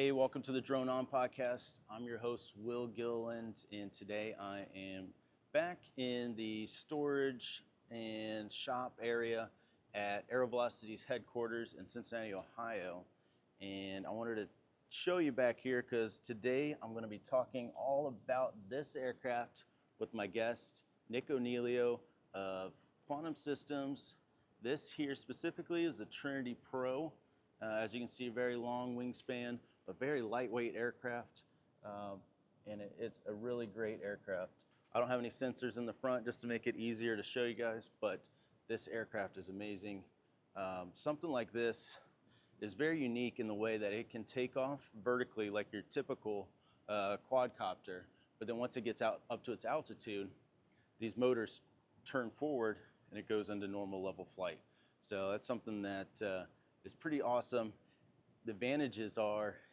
Hey, welcome to the Drone On podcast. I'm your host, Will Gilliland, and today I am back in the storage and shop area at Aerovelocity's headquarters in Cincinnati, Ohio. And I wanted to show you back here because today I'm going to be talking all about this aircraft with my guest, Nick Onelio of Quantum Systems. This here specifically is a Trinity Pro. As you can see, very long wingspan, a very lightweight aircraft, and it's a really great aircraft. I don't have any sensors in the front just to make it easier to show you guys, but this aircraft is amazing. Something like this is very unique in the way that it can take off vertically like your typical quadcopter, but then once it gets out up to its altitude, these motors turn forward and it goes into normal level flight. So that's something that is pretty awesome. The advantages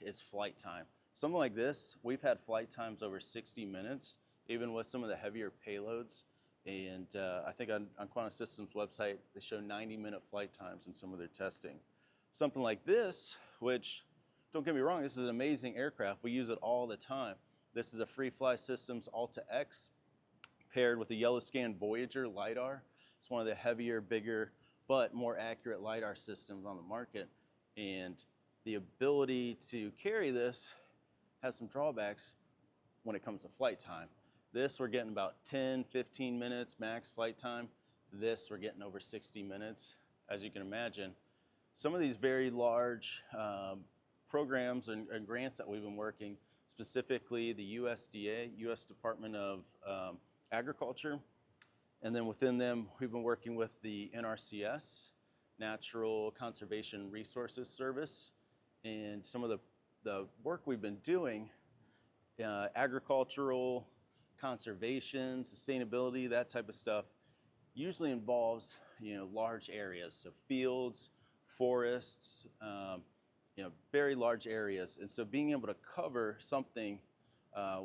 is flight time. Something like this, we've had flight times over 60 minutes, even with some of the heavier payloads. And I think on Quantum Systems website, they show 90-minute flight times in some of their testing. Something like this, which, don't get me wrong, this is an amazing aircraft. We use it all the time. This is a Free Fly Systems Alta X paired with a Yellowscan Voyager LiDAR. It's one of the heavier, bigger, but more accurate LiDAR systems on the market. And the ability to carry this has some drawbacks when it comes to flight time. This, we're getting about 10, 15 minutes max flight time. This, we're getting over 60 minutes. As you can imagine, some of these very large programs and grants that we've been working, specifically the USDA, U.S. Department of Agriculture, and then within them, we've been working with the NRCS, Natural Conservation Resources Service, and some of the work we've been doing, agricultural, conservation, sustainability, that type of stuff, usually involves large areas, so fields, forests, very large areas. And so being able to cover something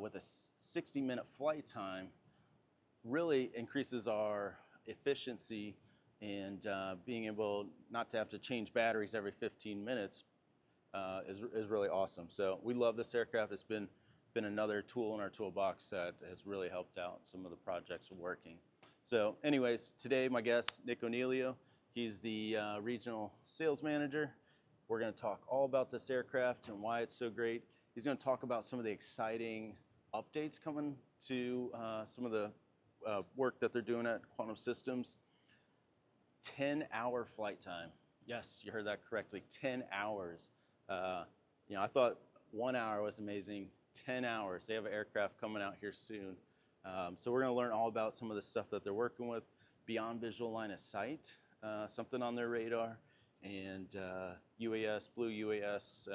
with a 60-minute flight time really increases our efficiency, and being able not to have to change batteries every 15 minutes is really awesome. So we love this aircraft. It's been another tool in our toolbox that has really helped out some of the projects we're working. So anyways, today my guest, Nick Onelio, he's the regional sales manager. We're going to talk all about this aircraft and why it's so great. He's going to talk about some of the exciting updates coming to some of the work that they're doing at Quantum Systems. 10-hour flight time. Yes, you heard that correctly, 10 hours. I thought 1 hour was amazing. 10 hours. They have an aircraft coming out here soon. So we're going to learn all about some of the stuff that they're working with, beyond visual line of sight, something on their radar, and UAS, Blue UAS,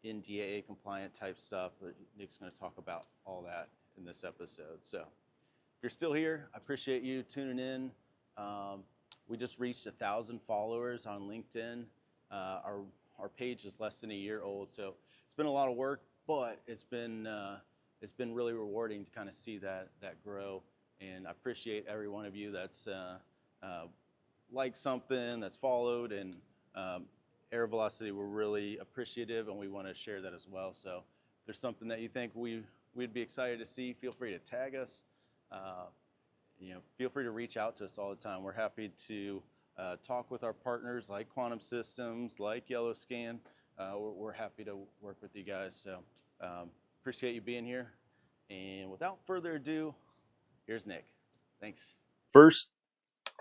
NDAA compliant type stuff. Nick's going to talk about all that in this episode. So if you're still here, I appreciate you tuning in. We just reached 1,000 followers on LinkedIn. Our page is less than a year old, so it's been a lot of work, but it's been really rewarding to kind of see that grow. And I appreciate every one of you that's liked something, that's followed, and Aerovelocity, we're really appreciative, and we want to share that as well. So if there's something that you think we'd be excited to see, feel free to tag us. Feel free to reach out to us all the time. We're happy to talk with our partners like Quantum Systems, like Yellowscan. We're happy to work with you guys. So appreciate you being here. And without further ado, here's Nick. Thanks. First,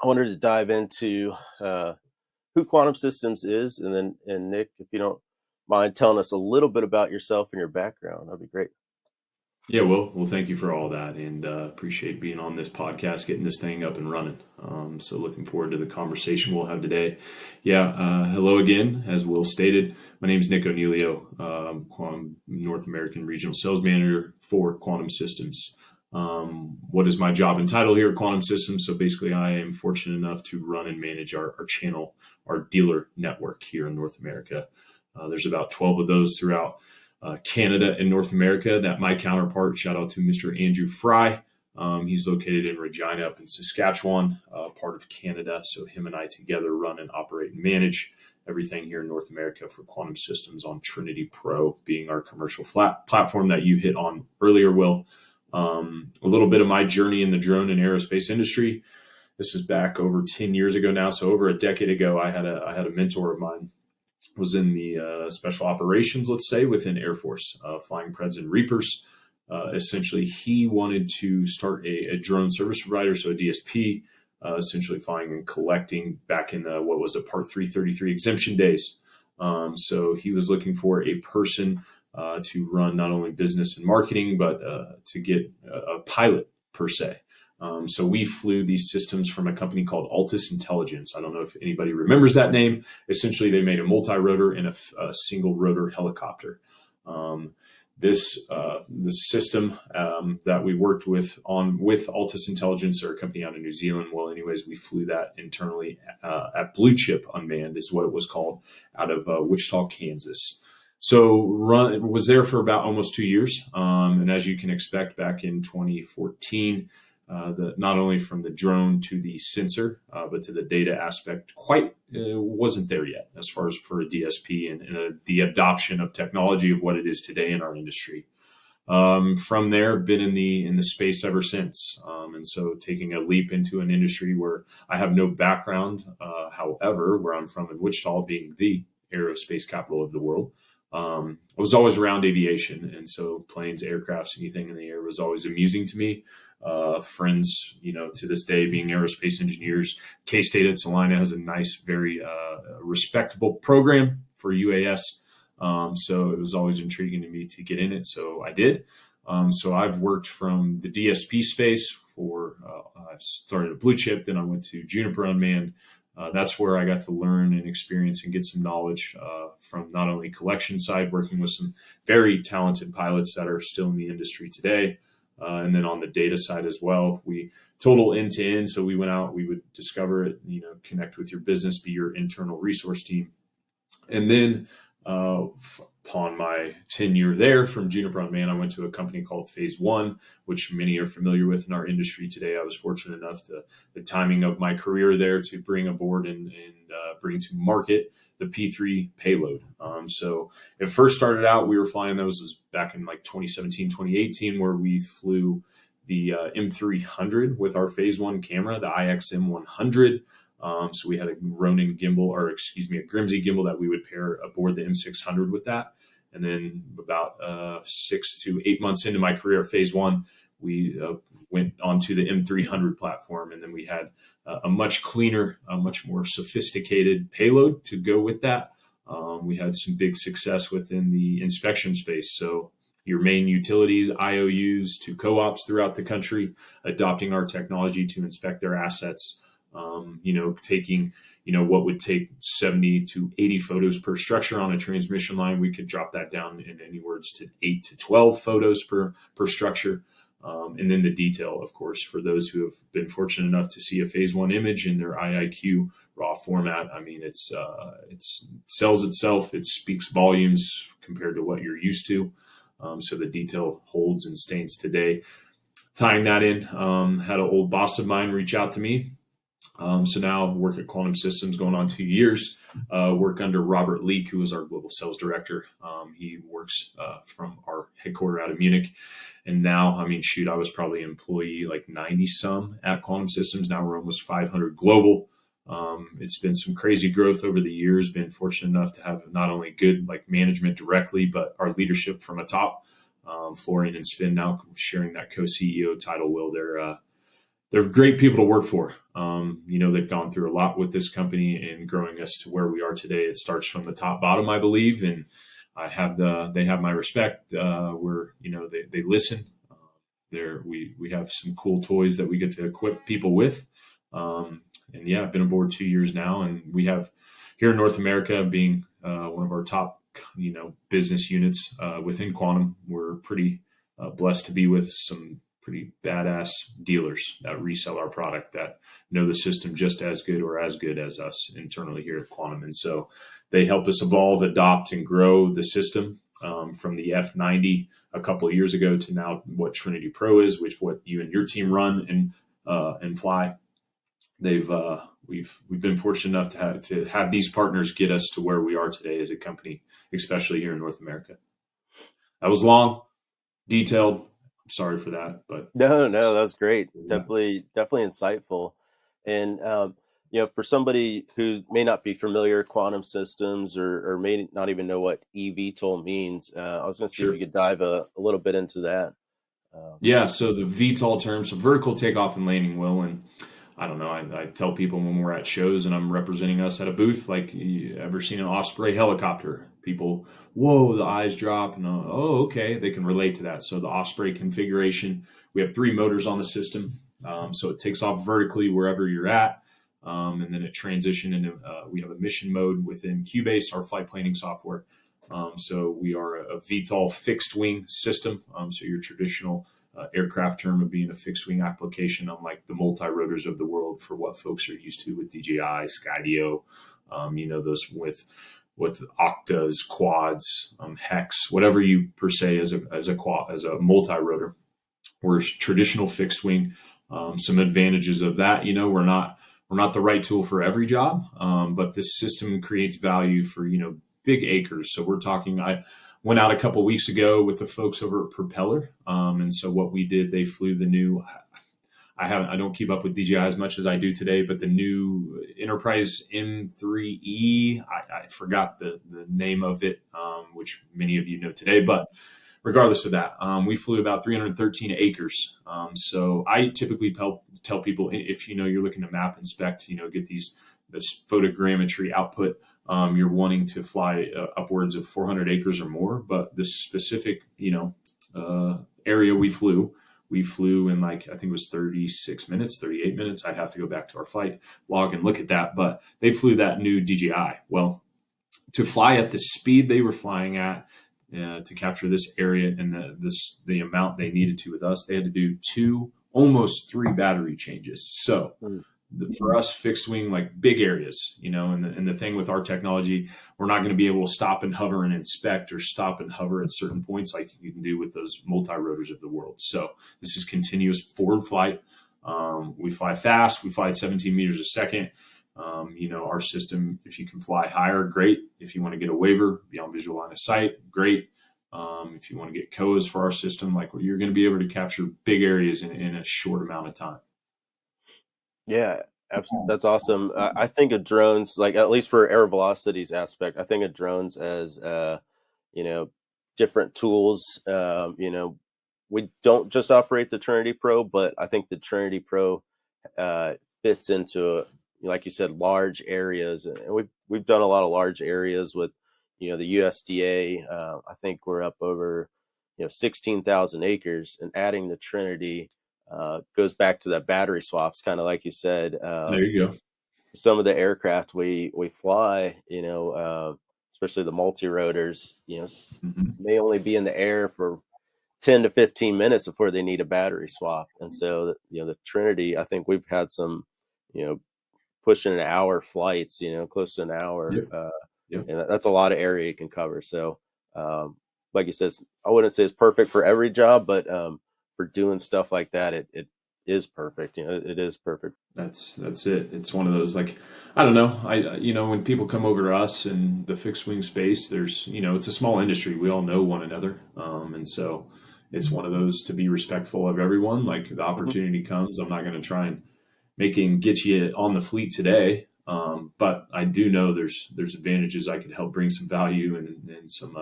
I wanted to dive into who Quantum Systems is, and Nick, if you don't mind telling us a little bit about yourself and your background, that'd be great. Yeah, well, thank you for all that, and appreciate being on this podcast, getting this thing up and running. So looking forward to the conversation we'll have today. Yeah, hello again. As Will stated, my name is Nick Onelio, Quantum North American Regional Sales Manager for Quantum Systems. What is my job and title here at Quantum Systems? So basically, I am fortunate enough to run and manage our channel, our dealer network here in North America. There's about 12 of those throughout Canada and North America. That my counterpart, shout out to Mr. Andrew Fry. He's located in Regina up in Saskatchewan, part of Canada. So him and I together run and operate and manage everything here in North America for quantum systems on Trinity Pro being our commercial platform that you hit on earlier, Will. A little bit of my journey in the drone and aerospace industry. This is back over 10 years ago now. So over a decade ago, I had a mentor of mine, was in the special operations, let's say, within Air Force, flying Preds and Reapers. Essentially, he wanted to start a drone service provider, so a DSP, essentially flying and collecting back in what was the Part 333 exemption days. So he was looking for a person to run not only business and marketing, but to get a pilot per se. So we flew these systems from a company called Altus Intelligence. I don't know if anybody remembers that name. Essentially, they made a multi-rotor and a single rotor helicopter. The system that we worked with Altus Intelligence, or a company out of New Zealand. Well, anyways, we flew that internally at Blue Chip Unmanned, is what it was called, out of Wichita, Kansas. So was there for about almost 2 years. And as you can expect, back in 2014, not only from the drone to the sensor, but to the data aspect, wasn't there yet as far as for a DSP and the adoption of technology of what it is today in our industry. From there, been in the space ever since. And so taking a leap into an industry where I have no background, however, where I'm from in Wichita, being the aerospace capital of the world, I was always around aviation. And so planes, aircrafts, anything in the air was always amusing to me. Friends, to this day, being aerospace engineers. K-State at Salina has a nice, very respectable program for UAS. So it was always intriguing to me to get in it. So I did. So I've worked from the DSP space I started at Blue Chip, then I went to Juniper Unmanned. That's where I got to learn and experience and get some knowledge from not only collection side, working with some very talented pilots that are still in the industry today, and then on the data side as well. We total end to end. So we went out, we would discover it, connect with your business, be your internal resource team. And then upon my tenure there from Juniper Unmanned, I went to a company called Phase One, which many are familiar with in our industry today. I was fortunate enough the timing of my career there to bring aboard and bring to market the P3 payload. So it first started out, we were flying those back in like 2017, 2018, where we flew the M300 with our Phase One camera, the IXM100. So we had a Ronin gimbal, a Grimsey gimbal that we would pair aboard the M600 with that. And then about 6 to 8 months into my career at Phase One, we went onto the M300 platform. And then we had a much cleaner, a much more sophisticated payload to go with that. We had some big success within the inspection space. So your main utilities, IOUs to co-ops throughout the country, adopting our technology to inspect their assets. Taking, what would take 70 to 80 photos per structure on a transmission line, we could drop that down in any words to 8 to 12 photos per structure. And then the detail, of course, for those who have been fortunate enough to see a Phase One image in their IIQ raw format. I mean, it sells itself. It speaks volumes compared to what you're used to. So the detail holds and stains today. Tying that in, had an old boss of mine reach out to me. So now I work at Quantum Systems going on 2 years, work under Robert Leak, who is our global sales director. He works from our headquarters out of Munich. And now, I was probably employee like 90 some at Quantum Systems. Now we're almost 500 global. It's been some crazy growth over the years. Been fortunate enough to have not only good like management directly, but our leadership from atop. Florian and Sven now sharing that co-CEO title. Will, they're great people to work for. They've gone through a lot with this company and growing us to where we are today. It starts from the top bottom, I believe, and they have my respect. They listen. We have some cool toys that we get to equip people with. I've been aboard 2 years now, and we have here in North America being one of our top business units within Quantum. We're pretty blessed to be with some pretty badass dealers that resell our product, that know the system just as good or as good as us internally here at Quantum. And so they help us evolve, adopt, and grow the system from the F90 a couple of years ago to now what Trinity Pro is, which what you and your team run and fly. we've been fortunate enough to have these partners get us to where we are today as a company, especially here in North America. That was long, detailed. I'm sorry for that, but No, that's great. yeah. Definitely insightful. And for somebody who may not be familiar with quantum systems or may not even know what eVTOL means, I was going to see if you Sure. could dive a little bit into that. Um, Yeah, so the VTOL term, so vertical takeoff and landing, Will, and I don't know. I tell people when we're at shows and I'm representing us at a booth, like, you ever seen an Osprey helicopter? People, whoa, the eyes drop, and oh, okay, they can relate to that. So the Osprey configuration, we have 3 motors on the system, so it takes off vertically wherever you're at, and then it transition into. We have a mission mode within Cubase, our flight planning software. So we are a VTOL fixed wing system. So your traditional aircraft term of being a fixed wing application, unlike the multi rotors of the world for what folks are used to with DJI, Skydio, those with octas, quads, hex, whatever you per se as a multi rotor. We're traditional fixed wing. Some advantages of that, we're not the right tool for every job, but this system creates value for big acres. So we're talking. I went out a couple weeks ago with the folks over at Propeller, and so what we did, they flew the new. I don't keep up with DJI as much as I do today, but the new Enterprise M3E. I forgot the name of it, which many of you know today, but regardless of that, we flew about 313 acres. So I typically tell people, if you're looking to map inspect, get this photogrammetry output. You're wanting to fly upwards of 400 acres or more, but this specific area we flew in, like, I think it was 36 minutes, 38 minutes. I'd have to go back to our flight log and look at that, but they flew that new DJI. Well, to fly at the speed they were flying at, to capture this area and the amount they needed to with us, they had to do almost 3 battery changes. So mm, for us, fixed wing, like big areas, and the thing with our technology, we're not going to be able to stop and hover and inspect or stop and hover at certain points like you can do with those multi rotors of the world. So this is continuous forward flight. We fly fast. We fly at 17 meters a second. Our system, if you can fly higher, great. If you want to get a waiver beyond visual line of sight, great. If you want to get COAs for our system, like, you're going to be able to capture big areas in a short amount of time. yeah, that's awesome. I think of drones, like at least for air velocities aspect, I think of drones as you know, different tools. We don't just operate the Trinity Pro, but I think the Trinity Pro fits into, like you said, large areas, and we've done a lot of large areas with, the USDA. I think we're up over, 16,000 acres, and adding the Trinity goes back to that battery swaps, kind of like you said. There you go. Some of the aircraft we fly, especially the multi rotors, Mm-hmm. may only be in the air for 10 to 15 minutes before they need a battery swap. And so, the Trinity, I think we've had some, you know, pushing an hour flights, close to an hour. Yep. Yep. And that's a lot of area you can cover. So, like you said, I wouldn't say it's perfect for every job, but for doing stuff like that, it is perfect. It is perfect. That's it. It's one of those, like, I don't know. When people come over to us in the fixed wing space, there's, it's a small industry. We all know one another. And so it's one of those to be respectful of everyone. Like, the Mhm. opportunity comes, I'm not going to try and get you on the fleet today. But I do know there's advantages. I could help bring some value and some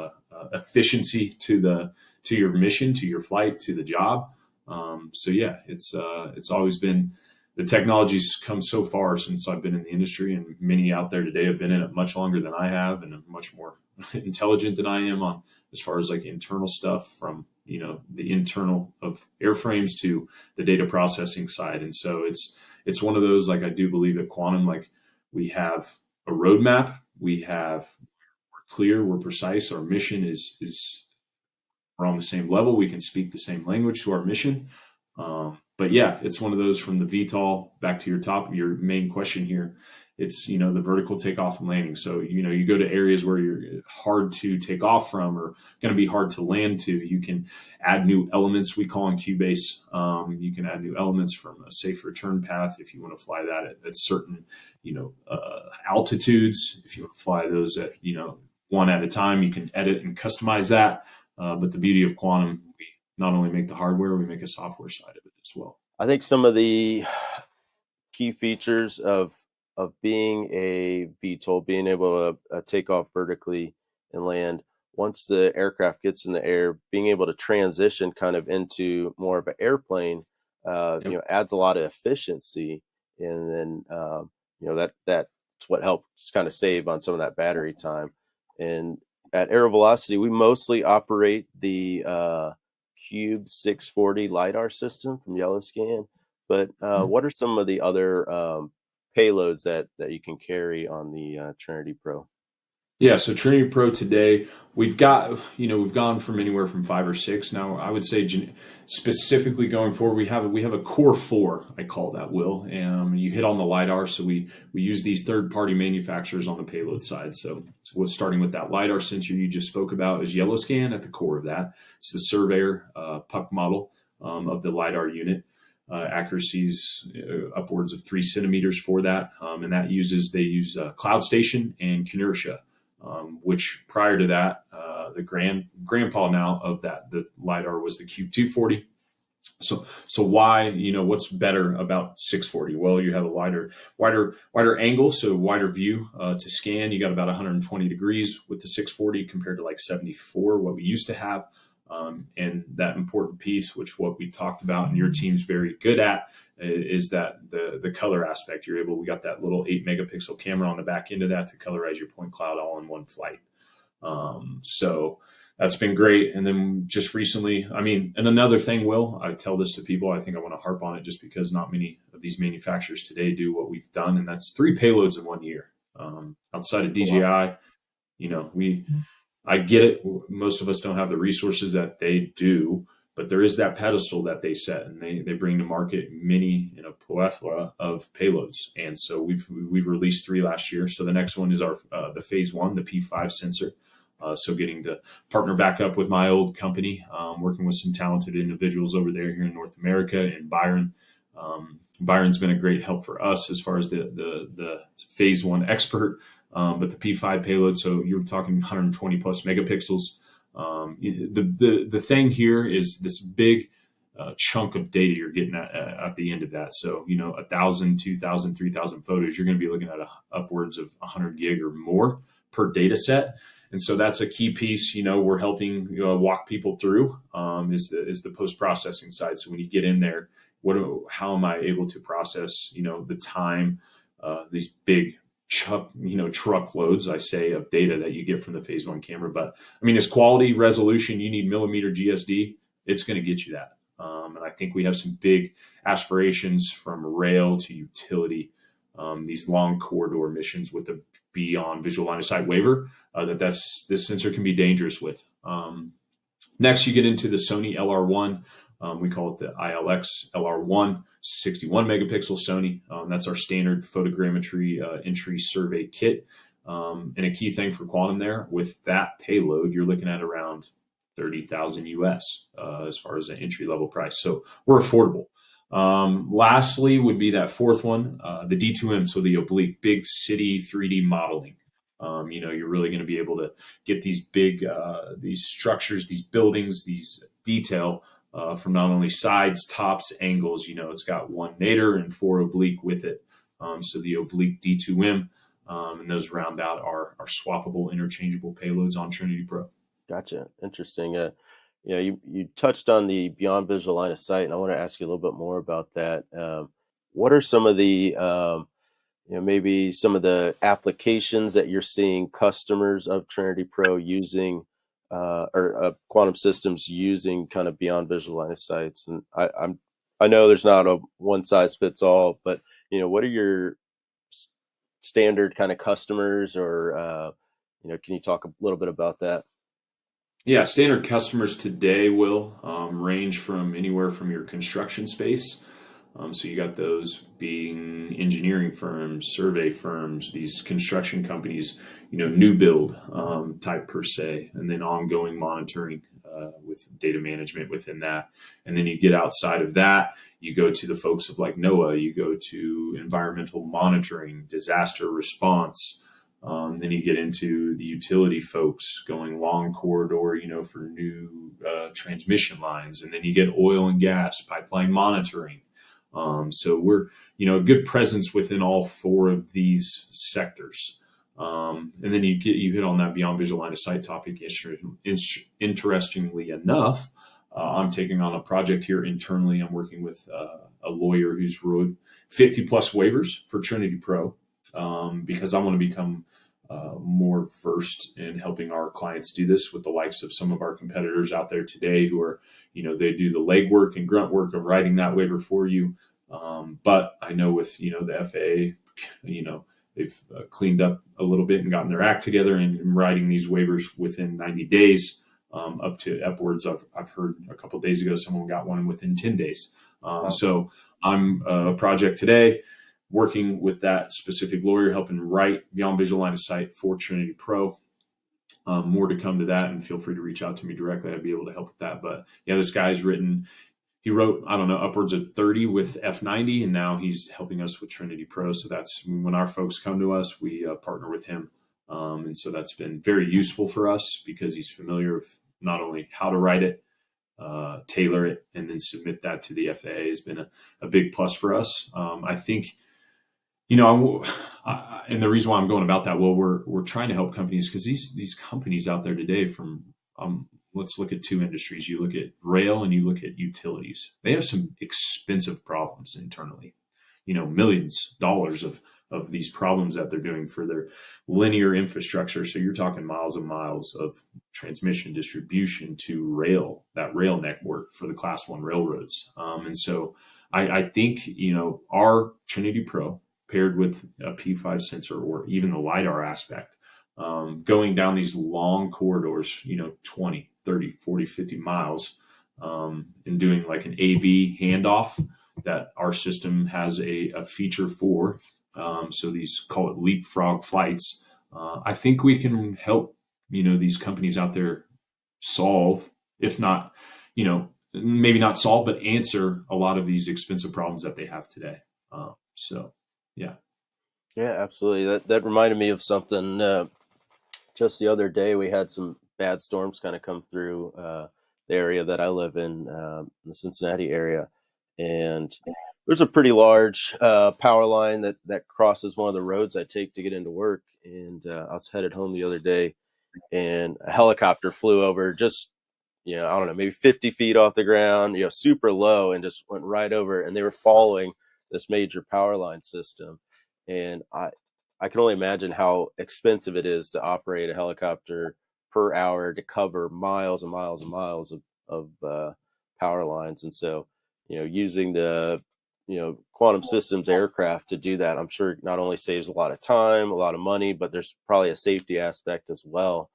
efficiency to your mission, to your flight, to the job. So yeah, it's always been, the technology's come so far since I've been in the industry, and many out there today have been in it much longer than I have, and are much more intelligent than I am on, as far as like internal stuff, from the internal of airframes to the data processing side. And so it's one of those, like, I do believe at Quantum, like, we have a roadmap, we're clear, we're precise, our mission is we're on the same level, we can speak the same language to our mission. But yeah, it's one of those, from the VTOL back to your main question here. it's, the vertical takeoff and landing. So, you go to areas where you're hard to take off from or going to be hard to land to. You can add new elements we call in Cubase. You can add new elements from a safe return path if you want to fly that at certain, altitudes. If you want to fly those at, one at a time, you can edit and customize that. But the beauty of Quantum, we not only make the hardware, we make a software side of it as well. I think some of the key features of being a VTOL, being able to take off vertically and land, once the aircraft gets in the air, being able to transition kind of into more of an airplane, adds a lot of efficiency, and then that's what helps kind of save on some of that battery time. And at Aero Velocity, we mostly operate the Cube 640 LiDAR system from Yellowscan. But what are some of the other payloads that you can carry on the Trinity Pro? Yeah, so Trinity Pro today, we've gone from anywhere from 5 or 6. Now, I would say specifically going forward, we have a core 4, I call that, Will. You hit on the LiDAR, so we use these third-party manufacturers on the payload side. So we're starting with that LiDAR sensor you just spoke about is Yellowscan at the core of that. It's the Surveyor puck model of the LiDAR unit. Accuracies upwards of 3 centimeters for that. And they use Cloud Station and Kinersha. Which prior to that, the grandpa now of the LiDAR was the Cube 240. So why, what's better about 640? Well, you have a wider angle, so wider view to scan. You got about 120 degrees with the 640 compared to like 74, what we used to have. And that important piece, which what we talked about and your team's very good at, is that the color aspect. We got that little 8 megapixel camera on the back end of that to colorize your point cloud all in one flight. So that's been great. And then just recently, and another thing, Will, I tell this to people, I think I want to harp on it just because not many of these manufacturers today do what we've done. And that's 3 payloads in 1 year. Outside of DJI, I get it. Most of us don't have the resources that they do, but there is that pedestal that they set, and they bring to market many in a plethora of payloads. And so we've released 3 last year. So the next one is our the Phase One, the P5 sensor. So getting to partner back up with my old company, working with some talented individuals over there here in North America, and Byron. Byron's been a great help for us as far as the Phase One expert. But the P5 payload, so you're talking 120 plus megapixels. The thing here is this big chunk of data you're getting at the end of that. So, 1,000, 2,000, 3,000 photos, you're going to be looking at upwards of 100 gig or more per data set. And so that's a key piece, we're helping walk people through is the post-processing side. So when you get in there, how am I able to process, the time, these big truckloads, I say, of data that you get from the Phase One camera. But as quality resolution, you need millimeter GSD. It's going to get you that. And I think we have some big aspirations from rail to utility, these long corridor missions with the beyond visual line of sight waiver, this sensor can be dangerous with. Next, you get into the Sony LR1. We call it the ILX LR1, 61 megapixel Sony. That's our standard photogrammetry entry survey kit. And a key thing for Quantum there, with that payload, you're looking at around 30,000 US as far as the entry level price. So we're affordable. Lastly would be that fourth one, the D2M, so the oblique, big city 3D modeling. You're really going to be able to get these big, these structures, these buildings, these detail from not only sides, tops, angles. It's got 1 nadir and 4 oblique with it. So the oblique D2M, and those round out our swappable, interchangeable payloads on Trinity Pro. Gotcha. Interesting. You touched on the beyond visual line of sight, and I want to ask you a little bit more about that. What are some of the, maybe some of the applications that you're seeing customers of Trinity Pro using, or Quantum Systems using kind of beyond visual line of sights? And I know there's not a one size fits all, but what are your standard kind of customers, or can you talk a little bit about that? Yeah, standard customers today will range from anywhere from your construction space So you got those being engineering firms, survey firms, these construction companies, new build type per se, and then ongoing monitoring with data management within that. And then you get outside of that, you go to the folks of like NOAA, you go to environmental monitoring, disaster response. Then you get into the utility folks going long corridor, for new transmission lines. And then you get oil and gas pipeline monitoring. So we're, a good presence within all four of these sectors. And then you hit on that beyond visual line of sight topic. Interestingly enough, I'm taking on a project here internally. I'm working with a lawyer who's wrote 50 plus waivers for Trinity Pro because I want to become more versed in helping our clients do this with the likes of some of our competitors out there today who are, they do the legwork and grunt work of writing that waiver for you. But I know with, the FAA, they've cleaned up a little bit and gotten their act together and writing these waivers within 90 days, up to upwards. I've heard a couple of days ago, someone got one within 10 days. So I'm a project today working with that specific lawyer, helping write beyond visual line of sight for Trinity Pro. More to come to that, and feel free to reach out to me directly. I'd be able to help with that. But yeah, this guy's he wrote, I don't know, upwards of 30 with F90, and now he's helping us with Trinity Pro. So that's when our folks come to us, we partner with him. And so that's been very useful for us because he's familiar with not only how to write it, tailor it, and then submit that to the FAA has been a big plus for us. I think, and the reason why I'm going about that, well, we're trying to help companies because these companies out there today from, let's look at two industries. You look at rail and you look at utilities. They have some expensive problems internally, millions of dollars of these problems that they're doing for their linear infrastructure. So you're talking miles and miles of transmission distribution to rail, that rail network for the Class 1 railroads. And so I think, our Trinity Pro paired with a P5 sensor or even the LiDAR aspect, going down these long corridors, 20, 30, 40, 50 miles, and doing like an AV handoff that our system has a feature for. So these call it leapfrog flights. I think we can help, these companies out there solve, if not, maybe not solve, but answer a lot of these expensive problems that they have today. So, yeah. Yeah, absolutely. That reminded me of something. Just the other day, we had some bad storms kind of come through the area that I live in the Cincinnati area. And there's a pretty large power line that crosses one of the roads I take to get into work. And I was headed home the other day, and a helicopter flew over just, I don't know, maybe 50 feet off the ground, super low, and just went right over. And they were following this major power line system. And I can only imagine how expensive it is to operate a helicopter per hour to cover miles and miles and miles of power lines. And so, using the, quantum systems aircraft to do that, I'm sure not only saves a lot of time, a lot of money, but there's probably a safety aspect as well,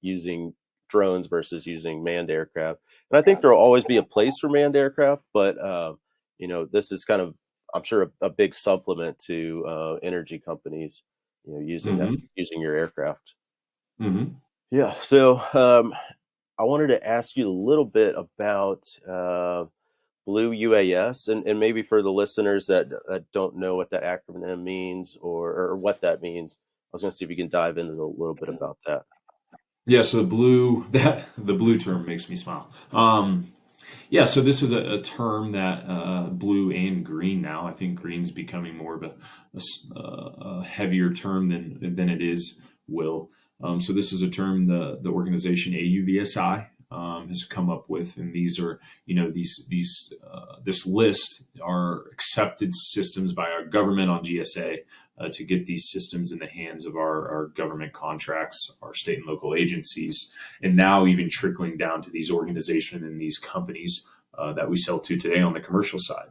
using drones versus using manned aircraft. And I think there will always be a place for manned aircraft, but, this is kind of, I'm sure, a big supplement to energy companies, using Mm-hmm. using your aircraft. Mm-hmm. Yeah. So I wanted to ask you a little bit about Blue UAS, and maybe for the listeners that don't know what that acronym means or what that means, I was going to see if you can dive into a little bit about that. Yeah. So the blue term makes me smile. Yeah, so this is a term that blue and green now. I think green's becoming more of a heavier term than it is, Will. So this is a term the organization AUVSI has come up with, and these are, this list are accepted systems by our government on GSA to get these systems in the hands of our government contracts, our state and local agencies, and now even trickling down to these organizations and these companies that we sell to today on the commercial side.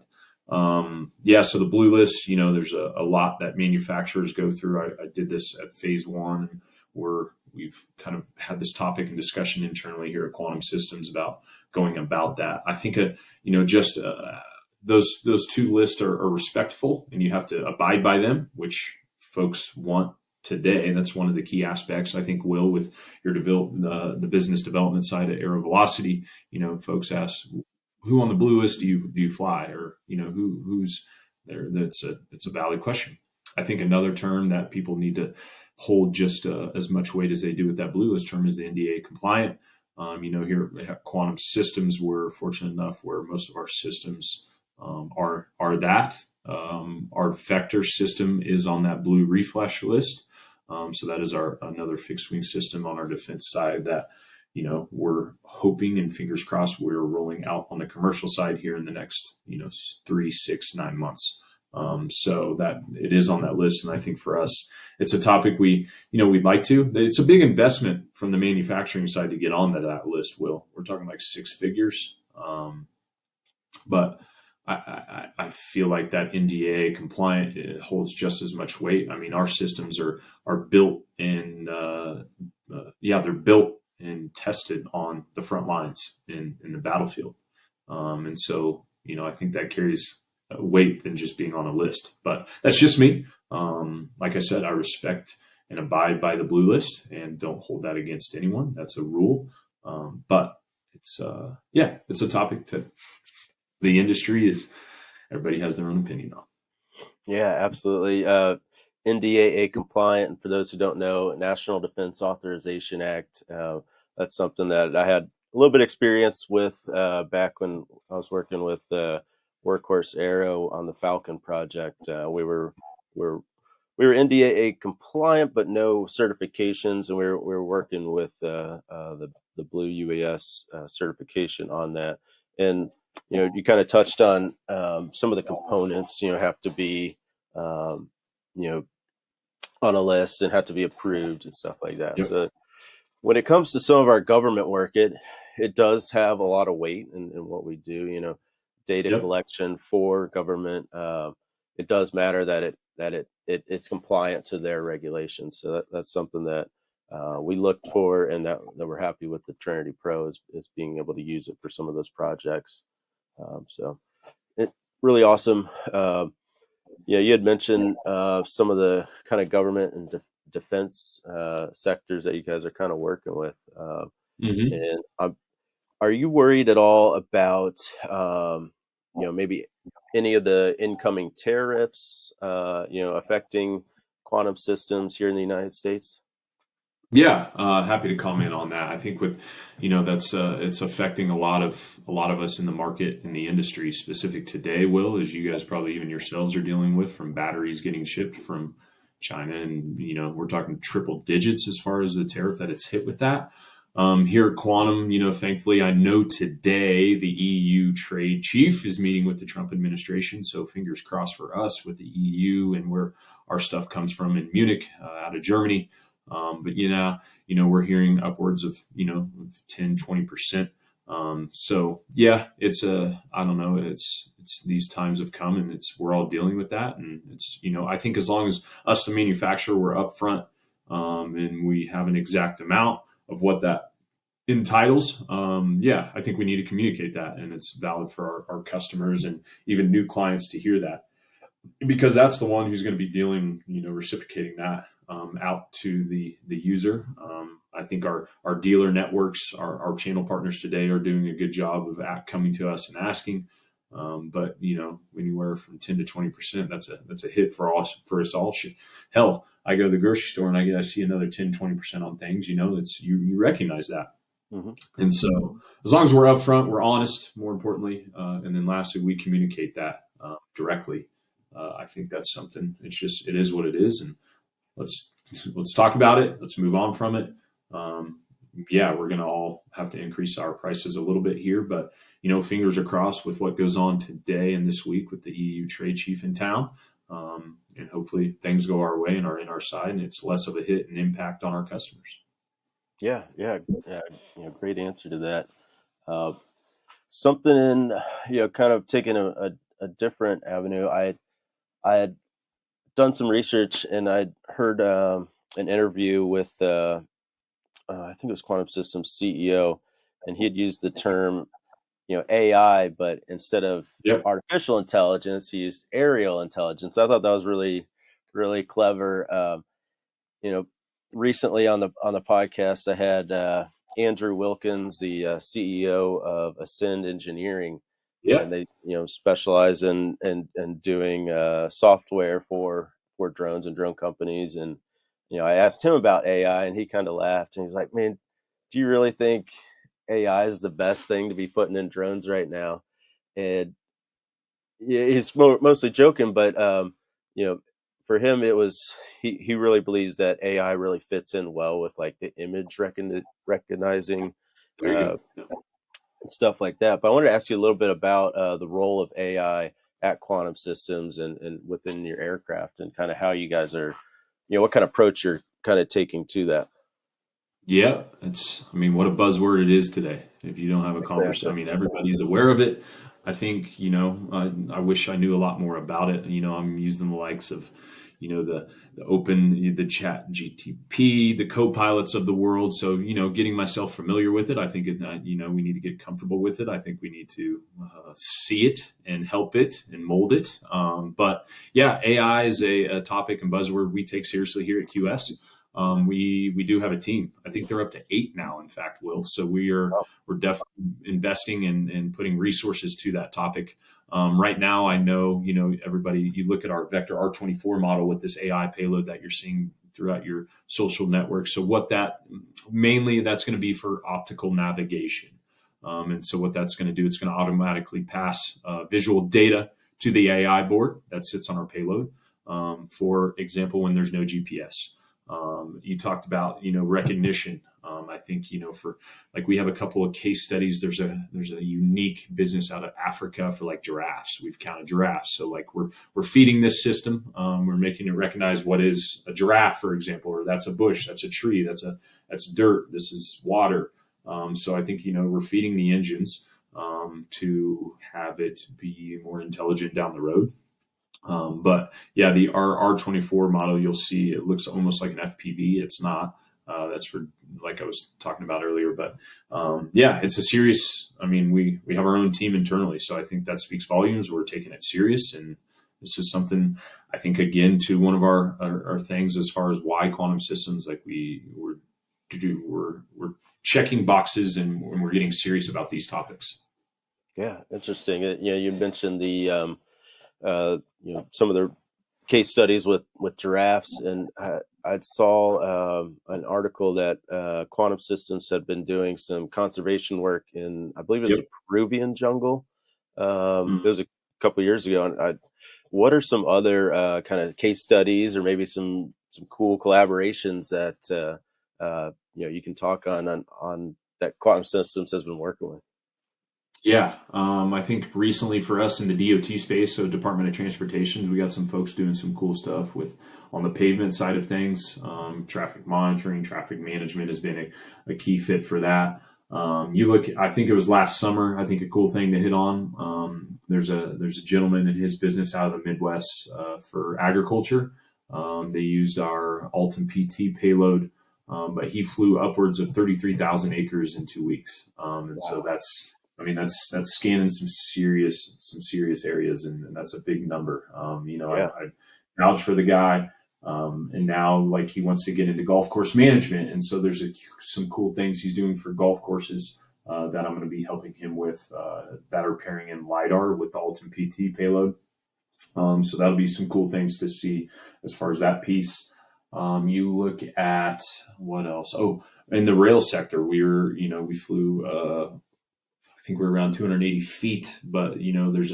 So the blue list, there's a lot that manufacturers go through. I did this at Phase One, where we've kind of had this topic and discussion internally here at Quantum Systems about going about that. I think, those two lists are respectful, and you have to abide by them, which folks want today. That's one of the key aspects, I think, Will, with your the business development side at AeroVelocity. Folks ask, who on the blue list do you fly, or who's there? It's a valid question. I think another term that people need to hold just as much weight as they do with that blue list term is the NDAA compliant. Here at Quantum Systems, we're fortunate enough where most of our systems are that. Our vector system is on that blue reflash list. So that is another fixed wing system on our defense side that, we're hoping, and fingers crossed, we're rolling out on the commercial side here in the next, 3, 6, 9 months. So that it is on that list. And I think for us, it's a topic we'd like to. It's a big investment from the manufacturing side to get on that list, Will. We're talking like 6 figures. But I feel like that NDAA compliant holds just as much weight. I mean, our systems are built they're built and tested on the front lines in the battlefield. And so, I think that carries weight than just being on a list. But that's just me. Like I said, I respect and abide by the blue list and don't hold that against anyone. That's a rule. But it's a topic that the industry everybody has their own opinion on. Yeah, absolutely. NDAA compliant, and for those who don't know, National Defense Authorization Act. That's something that I had a little bit of experience with back when I was working with Workhorse Aero on the Falcon project. We were NDAA compliant, but no certifications, and we were working with the Blue UAS certification on that. And you kind of touched on some of the components. Have to be on a list and have to be approved and stuff like that. Yep. So when it comes to some of our government work, it does have a lot of weight in what we do. Data Yep. collection for government. It does matter that it's compliant to their regulations. So that's something that we looked for, and that we're happy with the Trinity Pro is being able to use it for some of those projects. So it really awesome. You had mentioned some of the kind of government and defense sectors that you guys are kind of working with. And are you worried at all about maybe any of the incoming tariffs affecting quantum systems here in the United States? Yeah, happy to comment on that. I think with, that's it's affecting a lot of us in the market, in the industry specific today, Will, as you guys probably even yourselves are dealing with, from batteries getting shipped from China. And, we're talking triple digits as far as the tariff that it's hit with that. Here at Quantum, thankfully, I know today the EU trade chief is meeting with the Trump administration. So fingers crossed for us with the EU and where our stuff comes from in Munich, out of Germany. But we're hearing upwards of 10, 20%. So yeah, it's I don't know, it's these times have come, and we're all dealing with that. And it's, I think as long as us, the manufacturer, we're upfront, and we have an exact amount of what that entitles. I think we need to communicate that, and it's valid for our customers and even new clients to hear that, because that's the one who's going to be dealing, reciprocating that out to the user. I think our dealer networks, our channel partners today are doing a good job of coming to us and asking. But anywhere from 10 to 20%, that's a hit for us all. Hell, I go to the grocery store and I see another 10, 20% on things. You recognize that. Mm-hmm. And so as long as we're upfront, we're honest, more importantly, and then lastly, we communicate that directly. I think that's something. It is what it is, and let's talk about it. Let's move on from it. We're going to all have to increase our prices a little bit here, but fingers are crossed with what goes on today and this week with the EU trade chief in town. And hopefully things go our way and are in our side, and it's less of a hit and impact on our customers. Yeah. Great answer to that. Something in, kind of taking a different avenue. I had done some research, and I'd heard an interview with, I think it was Quantum Systems CEO, and he had used the term AI, but instead of Yep. artificial intelligence, he used aerial intelligence. I thought that was really, really clever. You know, recently on the podcast, I had Andrew Wilkins, the CEO of Ascend Engineering, and Yep. they specialize in doing software for drones and drone companies. And I asked him about AI, and he kind of laughed, and he's like, "Man, do you really think AI is the best thing to be putting in drones right now?" And yeah, he's mostly joking, but you know, for him, it was he really believes that AI really fits in well with like the image recognizing There you uh, go. Yep. and stuff like that. But I wanted to ask you a little bit about the role of AI at Quantum Systems and within your aircraft, and kind of how you guys are, what kind of approach you're kind of taking to that. Yeah, I mean, what a buzzword it is today. If you don't have a conversation, Exactly. I mean, everybody's aware of it. I think, I wish I knew a lot more about it. I'm using the likes of, the open, the chat GTP, the co-pilots of the world. So, getting myself familiar with it, I think, we need to get comfortable with it. I think we need to see it and help it and mold it. But yeah, AI is a topic and buzzword we take seriously here at QS. We do have a team. I think they're up to 8 now, in fact, Will. So we're definitely investing and putting resources to that topic. Right now, I know everybody. You look at our Vector R24 model with this AI payload that you're seeing throughout your social network. So what that mainly that's going to be for optical navigation. And so what that's going to do, it's going to automatically pass visual data to the AI board that sits on our payload. For example, when there's no GPS. You talked about recognition. I think for like we have a couple of case studies. There's a unique business out of Africa for like giraffes. We've counted giraffes, so like we're feeding this system. We're making it recognize what is a giraffe, for example, or that's a bush, that's a tree, that's dirt, this is water. So I think we're feeding the engines to have it be more intelligent down the road. But yeah, the R24 model, you'll see it looks almost like an FPV. It's not. That's for like I was talking about earlier. But yeah, it's a serious. I mean, we have our own team internally, so I think that speaks volumes. We're taking it serious, and this is something I think again to one of our things as far as why quantum systems. Like we're checking boxes and we're getting serious about these topics. Yeah, interesting. You mentioned the some of the case studies with giraffes, and I saw an article that Quantum Systems had been doing some conservation work in, I believe it's Yep. a Peruvian jungle. It Mm. was a couple of years ago. And what are some other kind of case studies, or maybe some cool collaborations that you can talk on that Quantum Systems has been working with? Yeah, I think recently for us in the DOT space, so Department of Transportation, we got some folks doing some cool stuff with on the pavement side of things. Traffic monitoring, traffic management has been a key fit for that. You look, I think it was last summer. I think a cool thing to hit on. There's a gentleman in his business out of the Midwest for agriculture. They used our Altum PT payload, but he flew upwards of 33,000 acres in 2 weeks, and so Wow. that's scanning some serious areas, and that's a big number. Yeah. I vouch for the guy, and now like he wants to get into golf course management, and so there's some cool things he's doing for golf courses that I'm going to be helping him with that are pairing in LiDAR with the Ultim PT payload. So that'll be some cool things to see as far as that piece. You look at what else? Oh, in the rail sector, we flew. I think we're around 280 feet, but there's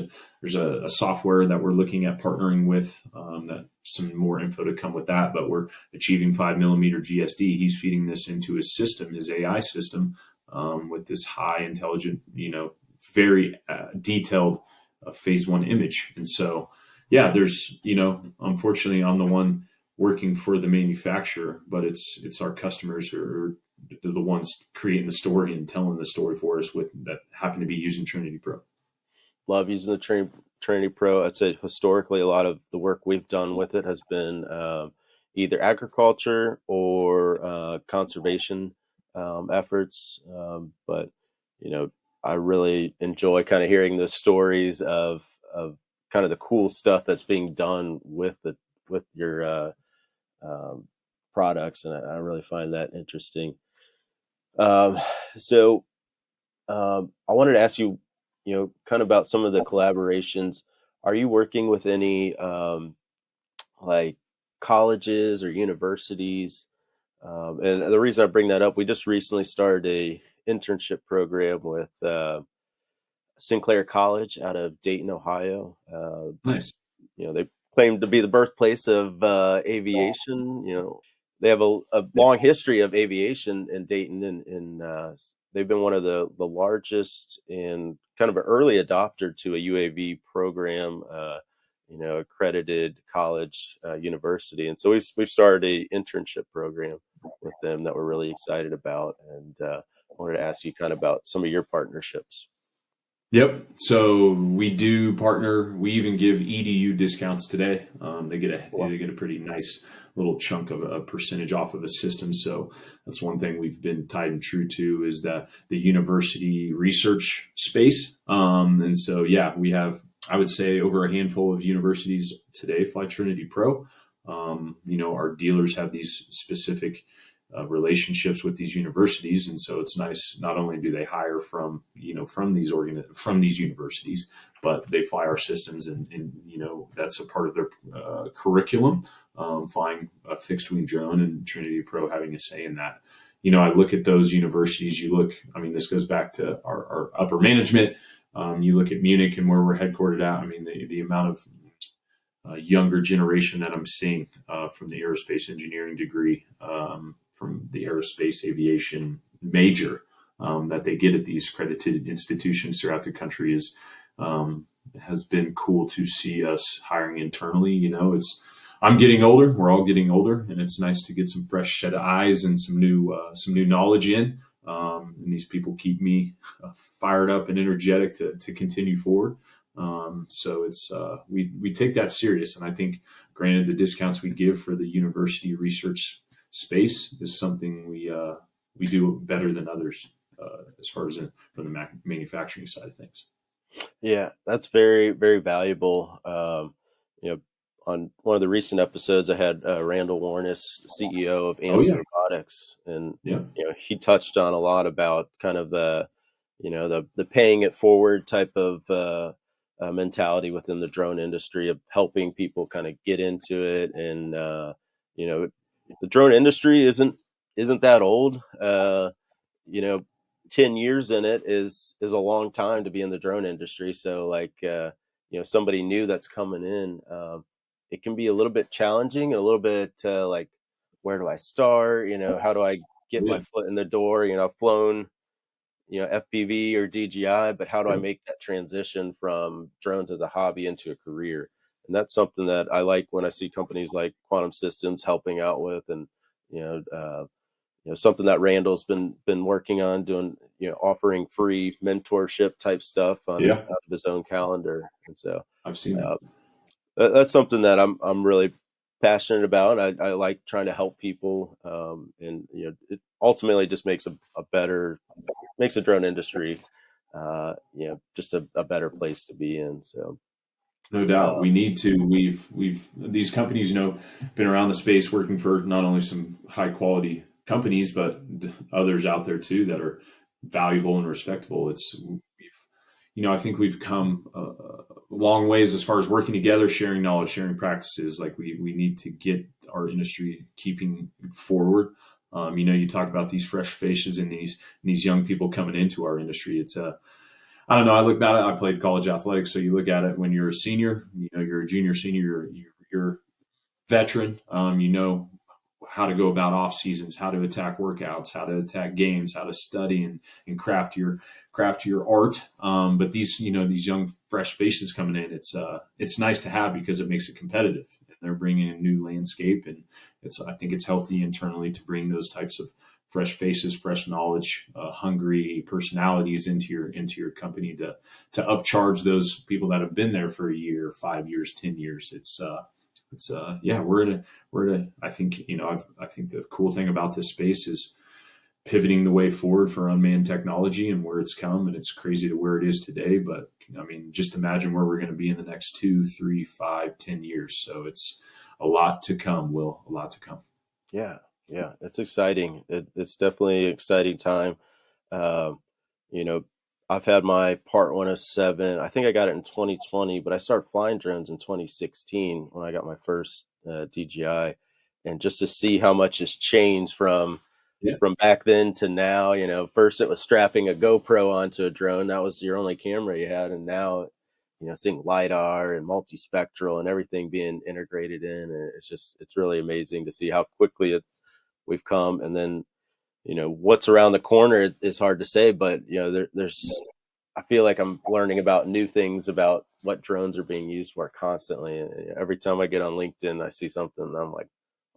a software that we're looking at partnering with. That some more info to come with that, but we're achieving 5 millimeter GSD. He's feeding this into his system, his AI system, with this high intelligent, very detailed phase one image. And so, yeah, there's unfortunately, I'm the one working for the manufacturer, but it's our customers who are the ones creating the story and telling the story for us with that happen to be using Trinity Pro. Love using the Trinity Pro. I'd say historically, a lot of the work we've done with it has been either agriculture or conservation efforts. But I really enjoy kind of hearing the stories of kind of the cool stuff that's being done with your um, products, and I really find that interesting. Um, so I wanted to ask you, kind of about some of the collaborations. Are you working with any like colleges or universities? And the reason I bring that up, we just recently started a internship program with Sinclair College out of Dayton, Ohio. Nice. They claim to be the birthplace of aviation. They have a long history of aviation in Dayton, and they've been one of the largest and kind of an early adopter to a UAV program. Accredited college university, and so we've started a internship program with them that we're really excited about, and I wanted to ask you kind of about some of your partnerships. Yep. So we do partner. We even give EDU discounts today. They get a pretty nice little chunk of a percentage off of a system. So that's one thing we've been tied and true to, is that the university research space. And so yeah, we have, I would say, over a handful of universities today fly Trinity Pro. Our dealers have these specific relationships with these universities, and so it's nice. Not only do they hire from from these universities, but they fly our systems, and that's a part of their curriculum. Flying a fixed wing drone, and Trinity Pro having a say in that. I look at those universities. I mean, this goes back to our upper management. You look at Munich and where we're headquartered at. I mean, the amount of younger generation that I'm seeing from the aerospace engineering degree, from the aerospace aviation major that they get at these accredited institutions throughout the country has been cool to see us hiring internally. I'm getting older. We're all getting older, and it's nice to get some fresh set of eyes and some new knowledge in. And these people keep me fired up and energetic to continue forward. So it's we take that serious, and I think, granted, the discounts we give for the university research space is something we do better than others as far as from the manufacturing side of things. Yeah, that's very, very valuable. On one of the recent episodes, I had Randall Warnes, CEO of Oh AMS yeah, Robotics, and yeah, he touched on a lot about kind of the paying it forward type of mentality within the drone industry, of helping people kind of get into it. And the drone industry isn't that old. you know, 10 years in it is a long time to be in the drone industry. So like, somebody new that's coming in, it can be a little bit challenging, a little bit like, where do I start? How do I get my yeah. foot in the door? I've flown, FPV or DJI, but how do I make that transition from drones as a hobby into a career? And that's something that I like when I see companies like Quantum Systems helping out with, and you know, uh, something that Randall's been working on doing, offering free mentorship type stuff on Yeah, out of his own calendar. And so I've seen that. uh, that's something that I'm really passionate about. I like trying to help people, and it ultimately just makes a better makes the drone industry, just a better place to be in. So, No doubt, uh, we need to. We've these companies, been around the space, working for not only some high quality companies, but others out there too that are valuable and respectable. I think we've come a long ways as far as working together, sharing knowledge, sharing practices. Like we need to get our industry keeping forward. You talk about these fresh faces and these young people coming into our industry. I don't know. I look at it. I played college athletics, so you look at it when you're a senior. You're a junior, senior. You're veteran. You know how to go about off seasons, how to attack workouts, how to attack games, how to study and craft your art. But these young fresh faces coming in, it's nice to have because it makes it competitive. And they're bringing a new landscape, and I think it's healthy internally to bring those types of fresh faces, fresh knowledge, hungry personalities into your company to upcharge those people that have been there for a year, 5 years, 10 years. Yeah, we're at a I think I think the cool thing about this space is pivoting the way forward for unmanned technology and where it's come, and it's crazy to where it is today. But I mean, just imagine where we're going to be in the next 2, 3, 5, 10 years. So it's a lot to come, Will, a lot to come. Yeah, yeah, it's exciting. It's definitely an exciting time. Um, you know, I've had my Part 107. I think I got it in 2020, but I started flying drones in 2016 when I got my first DJI. And just to see how much has changed Yeah. from back then to now, first it was strapping a GoPro onto a drone. That was your only camera you had. And now, seeing LiDAR and multispectral and everything being integrated in, and it's really amazing to see how quickly we've come. And then, what's around the corner is hard to say, but, I feel like I'm learning about new things about what drones are being used for constantly. And every time I get on LinkedIn, I see something and I'm like,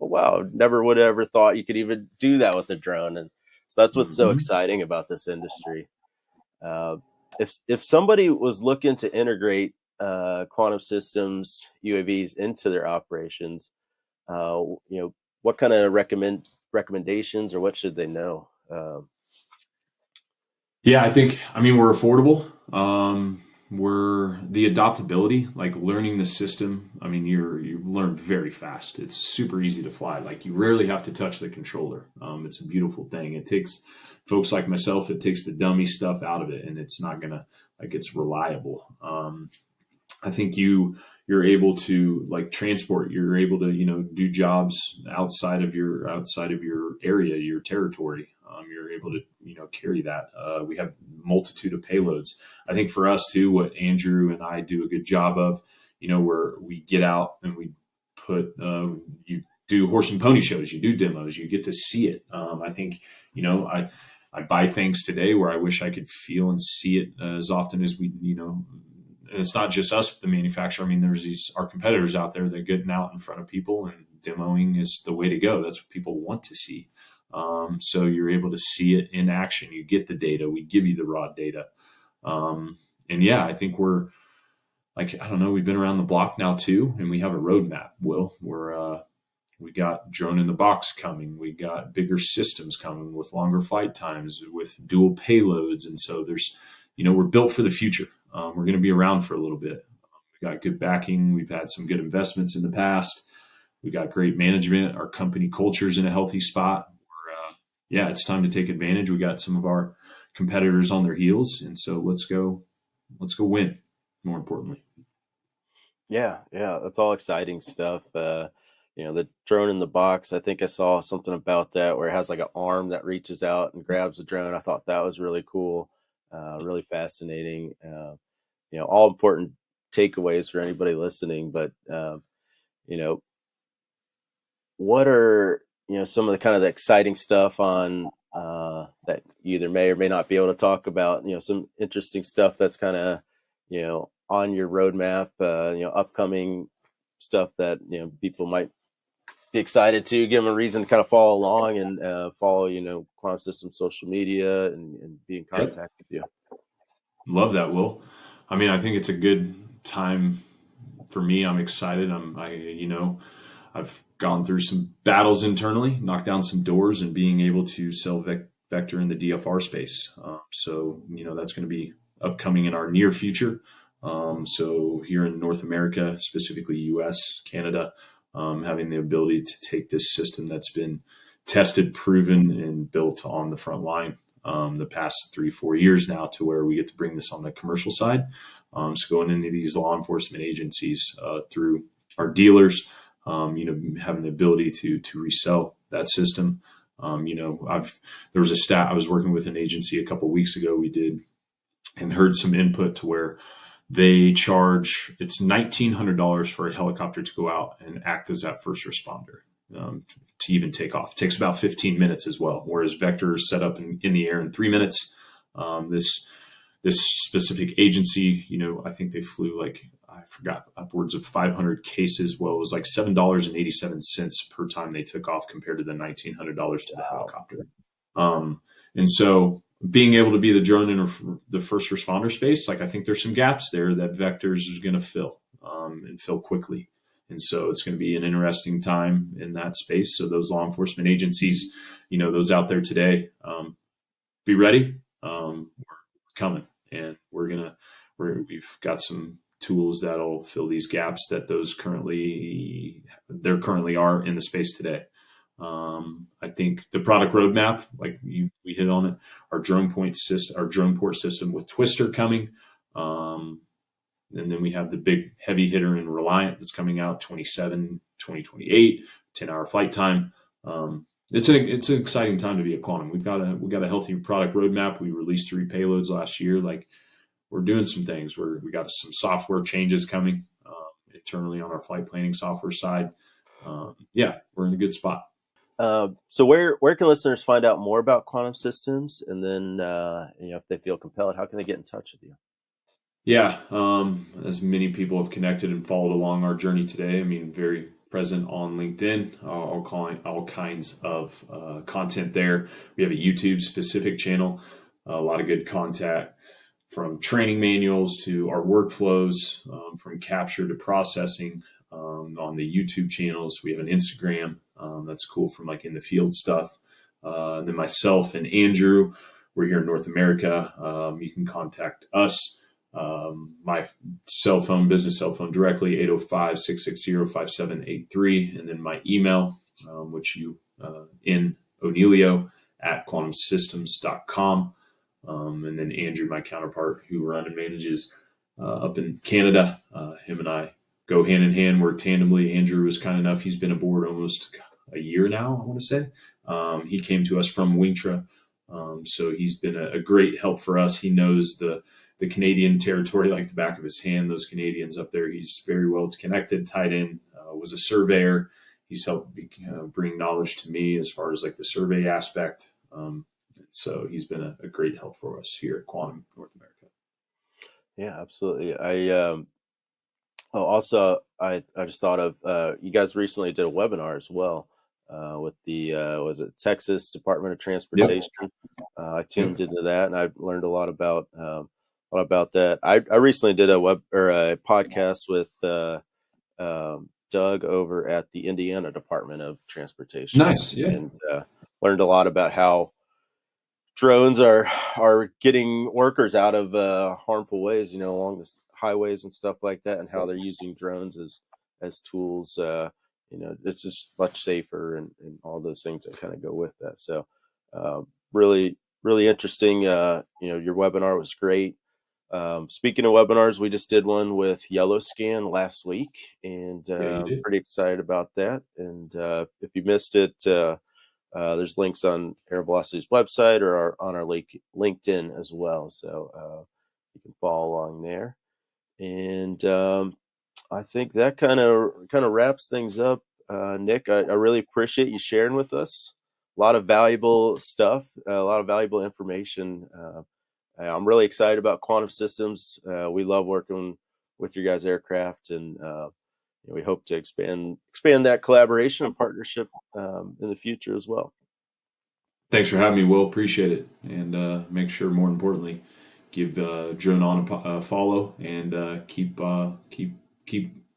oh, wow, never would have ever thought you could even do that with a drone. And so that's what's so exciting about this industry. Uh, if somebody was looking to integrate quantum systems, UAVs into their operations, what kind of recommendations or what should they know? Yeah, I mean, we're affordable. We're the adaptability, like learning the system. I mean, you learn very fast. It's super easy to fly. Like you rarely have to touch the controller. It's a beautiful thing. It takes folks like myself, it takes the dummy stuff out of it, and it's not gonna like it's reliable. I think you're able to like transport. You're able to do jobs outside of your area, your territory. You're able to carry that. We have multitude of payloads. I think for us too, what Andrew and I do a good job of, where we get out and we put you do horse and pony shows, you do demos, you get to see it. I think I buy things today where I wish I could feel and see it as often as we and it's not just us, the manufacturer. I mean, there's our competitors out there that are getting out in front of people, and demoing is the way to go. That's what people want to see. So you're able to see it in action. You get the data. We give you the raw data. And yeah, I think we're like, I don't know, we've been around the block now too, and we have a roadmap. We got drone in the box coming. We got bigger systems coming with longer flight times, with dual payloads. And so we're built for the future. We're going to be around for a little bit. We got good backing. We've had some good investments in the past. We got great management. Our company culture's in a healthy spot. Yeah, it's time to take advantage. We got some of our competitors on their heels, and so let's go win. More importantly. Yeah, that's all exciting stuff. The drone in the box. I think I saw something about that where it has like an arm that reaches out and grabs the drone. I thought that was really cool, really fascinating. All important takeaways for anybody listening. But what are some of the kind of the exciting stuff on that you either may or may not be able to talk about? Some interesting stuff that's kind of on your roadmap. Upcoming stuff that people might be excited to give them a reason to kind of follow along and follow Quantum Systems social media and be in contact with you. Love that, Will. I mean, I think it's a good time for me. I'm excited. I've gone through some battles internally, knocked down some doors, and being able to sell Vector in the DFR space. So that's going to be upcoming in our near future. So here in North America, specifically US, Canada, having the ability to take this system that's been tested, proven, and built on the front line the past 3-4 years now, to where we get to bring this on the commercial side. So going into these law enforcement agencies through our dealers, having the ability to resell that system. There was a stat I was working with an agency a couple of weeks ago. We did and heard some input to where they charge, it's $1,900 for a helicopter to go out and act as that first responder to even take off. It takes about 15 minutes as well, whereas Vector is set up in the air in 3 minutes. This specific agency, I think they flew I forgot, upwards of 500 cases. Well, it was like $7.87 per time they took off compared to the $1,900 to the helicopter. And so being able to be the drone in the first responder space, I think there's some gaps there that Vectors is going to fill and fill quickly. And so it's going to be an interesting time in that space. So those law enforcement agencies, those out there today, be ready. We're coming, and we've got some tools that'll fill these gaps that there currently are in the space today. I think the product roadmap, like we hit on it, our drone port system with Twister coming. And then we have the big heavy hitter in Reliant that's coming out 2028, 10-hour flight time. It's an exciting time to be at Quantum. We've got a healthy product roadmap. We released 3 payloads last year. Like, we're doing some things. We got some software changes coming internally on our flight planning software side. We're in a good spot. So where can listeners find out more about Quantum Systems? And then, if they feel compelled, how can they get in touch with you? Yeah, as many people have connected and followed along our journey today. I mean, very present on LinkedIn, all kinds of content there. We have a YouTube specific channel, a lot of good content from training manuals to our workflows, from capture to processing on the YouTube channels. We have an Instagram that's cool from like in the field stuff. And then myself and Andrew, we're here in North America. You can contact us. My business cell phone directly, 805-660-5783. And then my email, which in Onelio at quantumsystems.com. And then Andrew, my counterpart, who runs and manages up in Canada. Him and I go hand in hand, work tandemly. Andrew was kind enough. He's been aboard almost a year now, I want to say. He came to us from Wingtra. So he's been a great help for us. He knows the Canadian territory like the back of his hand. Those Canadians up there, he's very well connected, tied in, was a surveyor. He's helped bring knowledge to me as far as like the survey aspect. So he's been a great help for us here at Quantum North America. Yeah, absolutely. I just thought of, you guys recently did a webinar as well with the was it Texas Department of Transportation? Yep. I tuned into that, and I learned a lot about that. I recently did a podcast with Doug over at the Indiana Department of Transportation. Nice, yeah. And learned a lot about how drones are getting workers out of harmful ways, along the highways and stuff like that, and how they're using drones as tools. It's just much safer and all those things that kind of go with that. So really, really interesting. Your webinar was great. Speaking of webinars, we just did one with Yellowscan last week, and pretty excited about that. And if you missed it, there's links on Air Velocity's website or on our LinkedIn as well. So you can follow along there. And I think that kind of wraps things up. Nick, I really appreciate you sharing with us a lot of valuable stuff, a lot of valuable information. I'm really excited about Quantum Systems. We love working with your guys' aircraft, and we hope to expand that collaboration and partnership in the future as well. Thanks for having me, Will. Appreciate it, and make sure, more importantly, give Drone On a follow, and keep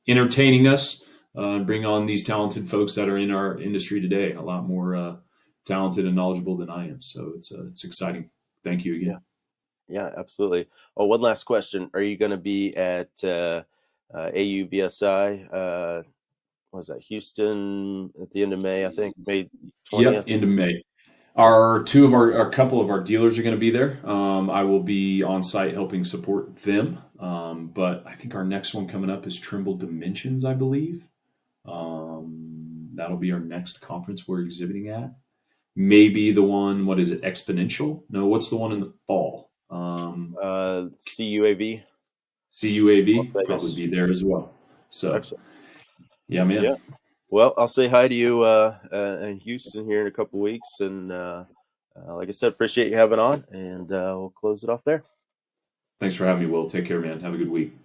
entertaining us. Bring on these talented folks that are in our industry today. A lot more talented and knowledgeable than I am. So it's exciting. Thank you again. Yeah, absolutely. Oh, one last question. Are you going to be at AUVSI? What was that, Houston at the end of May, I think, May 20th? Yep, end of May. A couple of our dealers are going to be there. I will be on site helping support them. But I think our next one coming up is Trimble Dimensions, I believe. That'll be our next conference we're exhibiting at. Maybe the one, what is it, Exponential? No, what's the one in the fall? CUAV. CUAV, probably be there as well. So, excellent. Yeah, man. Yeah. Well, I'll say hi to you in Houston here in a couple weeks. And like I said, appreciate you having on, and we'll close it off there. Thanks for having me, Will. Take care, man. Have a good week.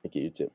Thank you, you too.